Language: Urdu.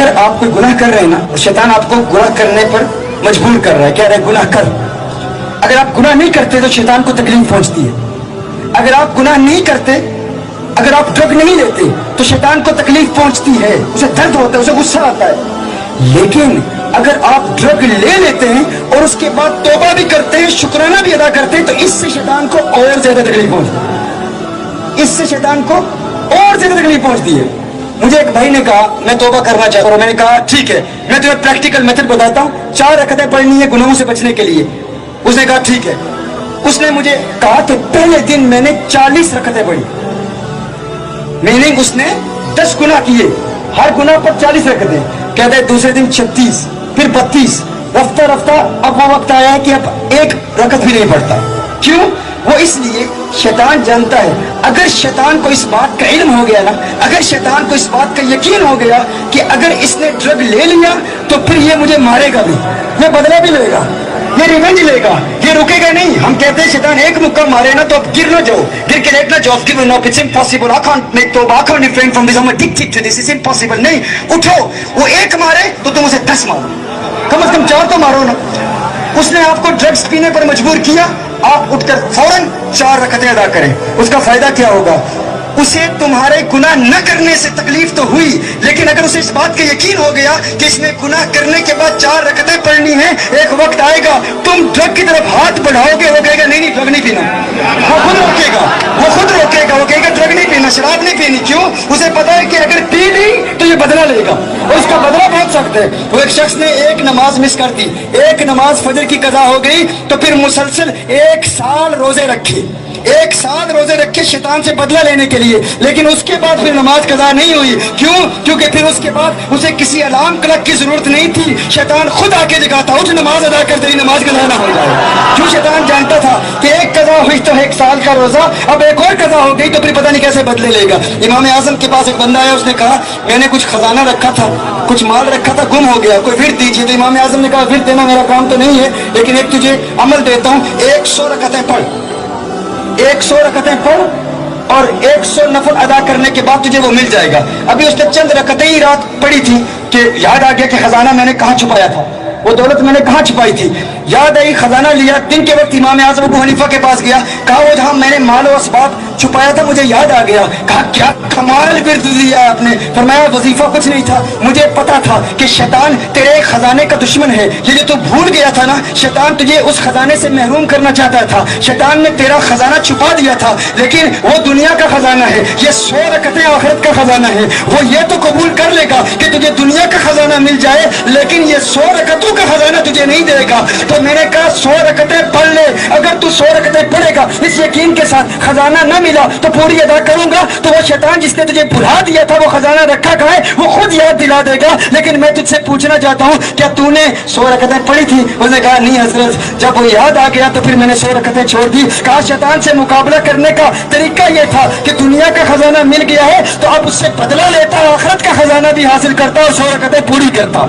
اگر آپ کوئی گناہ کر رہے ہیں نا، شیطان آپ کو گناہ کرنے پر مجبور کر رہا ہے، کہہ رہا ہے گناہ کر. اگر آپ گناہ نہیں کرتے تو شیطان کو تکلیف پہنچتی ہے. اگر آپ گناہ نہیں کرتے، اگر آپ ڈرگ نہیں لیتے تو شیطان کو تکلیف پہنچتی ہے، اسے درد ہوتا ہے، اسے غصہ آتا ہے. لیکن اگر آپ ڈرگ لے لیتے ہیں اور اس کے بعد توبہ بھی کرتے ہیں، شکرانہ بھی ادا کرتے ہیں، تو اس سے شیطان کو اور زیادہ تکلیف پہنچتی ہے. اس سے شیطان کو اور زیادہ تکلیف پہنچتی ہے. مجھے ایک بھائی نے کہا میں توبہ کرنا چاہتا ہوں. میں نے کہا ٹھیک ہے، میں تمہیں پریکٹیکل میتھڈ بتاتا ہوں، 4 رکعتیں پڑھنی ہے گناہوں سے بچنے کے لیے. اس نے کہا ٹھیک ہے. اس نے مجھے کہا کہ پہلے دن میں نے 40 رکعتیں پڑھی. میننگ اس نے 10 گناہ کیے، ہر گناہ پر 40 رکعتیں. کہتے ہیں دوسرے دن 36، پھر 32. رفتہ رفتہ اب وہ وقت آیا ہے کہ اب 1 رکعت بھی نہیں پڑھتا. کیوں؟ وہ اس لیے شیطان جانتا ہے اگر شیطان کو اس بات کا علم ہو گیا نا، اگر شیطان کو اس بات کا یقین ہو گیا کہ اگر اس نے ڈرگ لے لیا تو پھر یہ مجھے مارے گا بھی، یہ بدلہ بھی لے گا، یہ ریونج لے گا، یہ رکے گا نہیں. ہم کہتے ہیں شیطان ایک مکہ مارے نا تو اب گر نہ جاؤ، گر کے لیٹ نہ جاؤ. Give up, it's impossible. I can't make توبہ، I can't refrain from this. I'm addicted to this. It's impossible. نہیں، اٹھو. وہ 1 مارے تو تم اسے 10 مارو، کم از کم 4 تو مارو نا. اس نے آپ کو ڈرگز پینے پر مجبور کیا، آپ اٹھ کر فوراً 4 رکعتیں ادا کریں. اس کا فائدہ کیا ہوگا؟ اسے تمہارے گناہ نہ کرنے سے تکلیف تو ہوئی، لیکن اگر اسے اس بات کا یقین ہو گیا کہ اس نے گناہ کرنے کے بعد 4 رکعتیں پڑھنی ہیں، ایک وقت آئے گا تم ڈرگ کی طرف ہاتھ بڑھاؤ گے، وہ کہے گا نہیں ڈرگ نہیں پینا. وہ خود روکے گا، وہ خود روکے گا، وہ کہے گا ڈرگ نہیں پینا، شراب نہیں پینی. کیوں؟ اسے پتا ہے کہ اگر پی لی تو یہ بدلہ لے گا اور اس کا بدلہ بہت سخت ہے. وہ ایک شخص نے 1 نماز مس کر دی، 1 نماز فجر کی قضا ہو گئی تو پھر مسلسل 1 سال روزے رکھے، 1 سال روزے رکھے شیطان سے بدلہ لینے کے لیے. لیکن اس کے بعد پھر نماز قضا نہیں ہوئی. کیوں؟ کیونکہ پھر اس کے بعد اسے کسی الارم کلک کی ضرورت نہیں تھی. شیطان خود آ کے جگاتا، اٹھ نماز ادا کر، تیری نماز قضا نہ ہو جائے. کیوں؟ شیطان جانتا تھا کہ 1 قضا ہوئی تو 1 سال کا روزہ، اب ایک اور قضا ہو گئی تو پھر پتہ نہیں کیسے بدلے لے گا. امام اعظم کے پاس ایک بندہ آیا، اس نے کہا میں نے کچھ خزانہ رکھا تھا، کچھ مال رکھا تھا، گم ہو گیا، کوئی ورد دیجیے. تو امام اعظم نے کہا ورد دینا میرا کام تو نہیں ہے، لیکن ایک تجھے عمل دیتا ہوں، 100 رکعتیں پڑھ، 100 رکعتیں پڑھ اور 100 نفل ادا کرنے کے بعد تجھے وہ مل جائے گا. ابھی اس نے چند رکعتیں ہی رات پڑھی تھی کہ یاد آ گیا کہ خزانہ میں نے کہاں چھپایا تھا، وہ دولت میں نے کہاں چھپائی تھی. یاد آئی، خزانہ لیا. دن کے وقت امام اعظم ابو حنیفہ کے پاس گیا، کہا وہ جہاں میں نے مال و اسباب چھپایا تھا مجھے یاد آ گیا. کہا کیا کمال ورد دیا آپ نے. فرمایا وظیفہ کچھ نہیں تھا، مجھے پتا تھا کہ شیطان تیرے خزانے کا دشمن ہے. یہ جو تو بھول گیا تھا نا، شیطان تجھے اس خزانے سے محروم کرنا چاہتا تھا. شیطان نے تیرا خزانہ چھپا دیا تھا، لیکن وہ دنیا کا خزانہ ہے، یہ 100 رکعتیں آخرت کا خزانہ ہے. وہ یہ تو قبول کر لے گا کہ تجھے دنیا کا خزانہ مل جائے، لیکن یہ 100 رکعتوں کا خزانہ تجھے نہیں دے گا. تو میں نے کہا 100 رکعتیں پڑھ لے. اگر تو 100 رکعتیں پڑھے گا اس یقین کے ساتھ خزانہ نہ ملا تو پوری ادا کروں گا، تو وہ شیطان جس نے تجھے بھلا دیا تھا وہ خزانہ رکھا کہاں ہے وہ خود یاد دلا دے گا. لیکن میں تجھ سے پوچھنا چاہتا ہوں کیا تو نے 100 رکعتیں پڑھی تھی؟ اس نے کہا نہیں حضرت، جب وہ یاد آ گیا تو پھر میں نے 100 رکعتیں چھوڑ دی. کہا شیطان سے مقابلہ کرنے کا طریقہ یہ تھا کہ دنیا کا خزانہ مل گیا ہے تو اب اس سے بدلہ لیتا، آخرت کا خزانہ بھی حاصل کرتا اور 100 رکعتیں پوری کرتا.